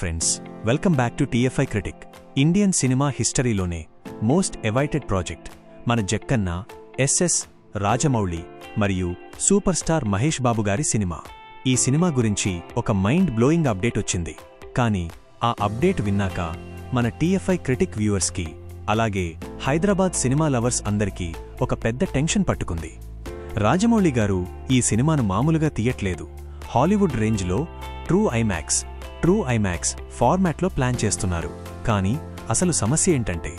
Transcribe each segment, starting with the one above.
Friends, welcome back to TFI critic. Indian cinema హిస్టరీలోనే most awaited project మన Jakkanna, SS Rajamouli మరియు super star Mahesh Babu గారి cinema. ఈ సినిమా గురించి ఒక మైండ్ బ్లోయింగ్ అప్డేట్ వచ్చింది. కానీ ఆ అప్డేట్ విన్నాక మన TFI క్రిటిక్ వ్యూవర్స్కి, అలాగే హైదరాబాద్ సినిమా లవర్స్ అందరికీ ఒక పెద్ద టెన్షన్ పట్టుకుంది. రాజమౌళి గారు ఈ సినిమాను మామూలుగా తీయట్లేదు, హాలీవుడ్ రేంజ్లో ట్రూ ఐమాక్స్ ఫార్మాట్లో ప్లాన్ చేస్తున్నారు. కానీ అసలు సమస్య ఏంటంటే,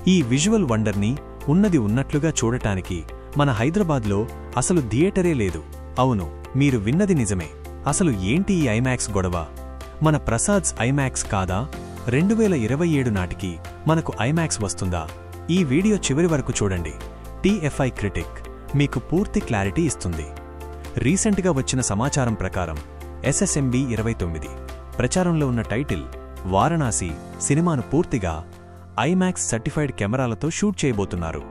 ఈ విజువల్ వండర్ని ఉన్నది ఉన్నట్లుగా చూడటానికి మన హైదరాబాద్లో అసలు థియేటరే లేదు. అవును, మీరు విన్నది నిజమే. అసలు ఏంటి ఈ ఐమాక్స్ గొడవ? మన ప్రసాద్స్ ఐమాక్స్ కాదా? 2027 నాటికి మనకు ఐమాక్స్ వస్తుందా? ఈ వీడియో చివరి వరకు చూడండి. TFI క్రిటిక్ మీకు పూర్తి క్లారిటీ ఇస్తుంది. రీసెంట్గా వచ్చిన సమాచారం ప్రకారం SSMB 29 ప్రచారంలో ఉన్న టైటిల్ వారణాసి సినిమాను పూర్తిగా ఐమాక్స్ సర్టిఫైడ్ కెమెరాలతో షూట్ చేయబోతున్నారు.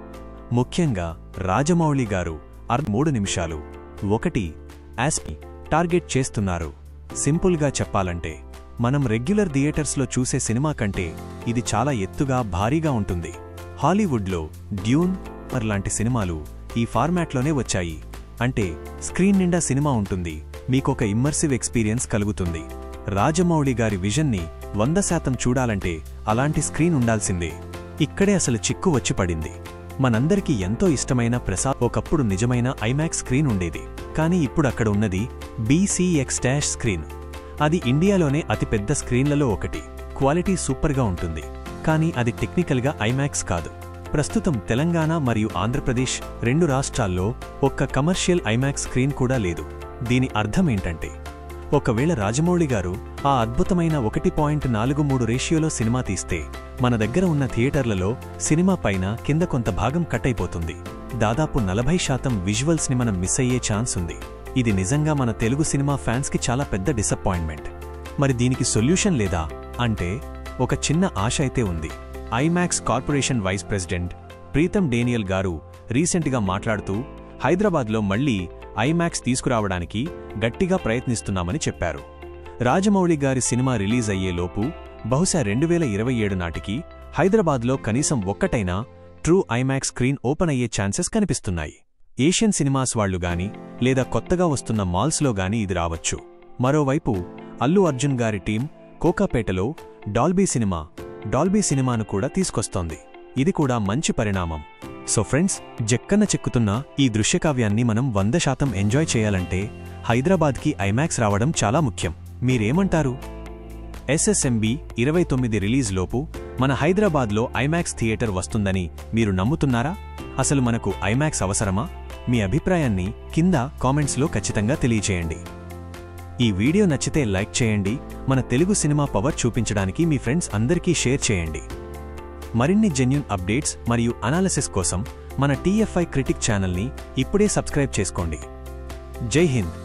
ముఖ్యంగా రాజమౌళి గారు 3 నిమిషాలు 1 యాస్పి టార్గెట్ చేస్తున్నారు. సింపుల్గా చెప్పాలంటే, మనం రెగ్యులర్ థియేటర్స్లో చూసే సినిమా కంటే ఇది చాలా ఎత్తుగా, భారీగా ఉంటుంది. హాలీవుడ్లో డ్యూన్ లాంటి సినిమాలు ఈ ఫార్మాట్లోనే వచ్చాయి. అంటే స్క్రీన్ నిండా సినిమా ఉంటుంది, మీకొక ఇమ్మర్సివ్ ఎక్స్పీరియన్స్ కలుగుతుంది. రాజమౌళి గారి విజన్ని 100% చూడాలంటే అలాంటి స్క్రీన్ ఉండాల్సిందే. ఇక్కడే అసలు చిక్కు వచ్చి పడింది. మనందరికీ ఎంతో ఇష్టమైన ప్రసాద్ ఒకప్పుడు నిజమైన ఐమాక్స్ స్క్రీన్ ఉండేది. కానీ ఇప్పుడు అక్కడ ఉన్నది BCX- స్క్రీన్. అది ఇండియాలోనే అతిపెద్ద స్క్రీన్లలో ఒకటి. క్వాలిటీ సూపర్గా ఉంటుంది, కానీ అది టెక్నికల్గా ఐమాక్స్ కాదు. ప్రస్తుతం తెలంగాణ మరియు ఆంధ్రప్రదేశ్ 2 రాష్ట్రాల్లో ఒక్క కమర్షియల్ ఐమాక్స్ స్క్రీన్ కూడా లేదు. దీని అర్థమేంటంటే, ఒకవేళ రాజమౌళి గారు ఆ అద్భుతమైన 1.43 రేషియోలో సినిమా తీస్తే మన దగ్గర ఉన్న థియేటర్లలో సినిమా పైన కింద కొంత భాగం కట్ అయిపోతుంది. దాదాపు 40% విజువల్స్ని మనం మిస్ అయ్యే ఛాన్స్ ఉంది. ఇది నిజంగా మన తెలుగు సినిమా ఫ్యాన్స్కి చాలా పెద్ద డిసప్పాయింట్మెంట్. మరి దీనికి సొల్యూషన్ లేదా అంటే, ఒక చిన్న ఆశ అయితే ఉంది. IMAX corporation vice president Preetham Daniel గారు రీసెంట్గా మాట్లాడుతూ, హైదరాబాద్లో మళ్లీ ఐమాక్స్ తీసుకురావడానికి గట్టిగా ప్రయత్నిస్తున్నామని చెప్పారు. రాజమౌళి గారి సినిమా రిలీజ్ అయ్యేలోపు బహుశా 2027 నాటికి హైదరాబాద్లో కనీసం ఒక్కటైనా ట్రూ ఐమాక్స్ స్క్రీన్ ఓపెన్ అయ్యే ఛాన్సెస్ కనిపిస్తున్నాయి. ఏషియన్ సినిమాస్ వాళ్లు గాని, లేదా కొత్తగా వస్తున్న మాల్స్లో గాని ఇది రావచ్చు. మరోవైపు అల్లు అర్జున్ గారి టీం కోకాపేటలో డాల్బీ సినిమాను కూడా తీసుకొస్తోంది. ఇది కూడా మంచి పరిణామం. సో ఫ్రెండ్స్, జక్కన్న చెక్కుతున్న ఈ దృశ్యకావ్యాన్ని మనం 100% ఎంజాయ్ చేయాలంటే హైదరాబాద్కి ఐమాక్స్ రావడం చాలా ముఖ్యం. మీరేమంటారు? SSMB 29 రిలీజ్లోపు మన హైదరాబాద్లో ఐమాక్స్ థియేటర్ వస్తుందని మీరు నమ్ముతున్నారా? అసలు మనకు ఐమాక్స్ అవసరమా? మీ అభిప్రాయాన్ని కింద కామెంట్స్లో ఖచ్చితంగా తెలియచేయండి. ఈ వీడియో నచ్చితే లైక్ చేయండి. మన తెలుగు సినిమా పవర్ చూపించడానికి మీ ఫ్రెండ్స్ అందరికీ షేర్ చేయండి. మరిన్ని జెన్యూన్ అప్డేట్స్ మరియు అనాలిసిస్ కోసం మన TFI క్రిటిక్ ఛానల్ని ఇప్పుడే సబ్స్క్రైబ్ చేసుకోండి. జై హింద్.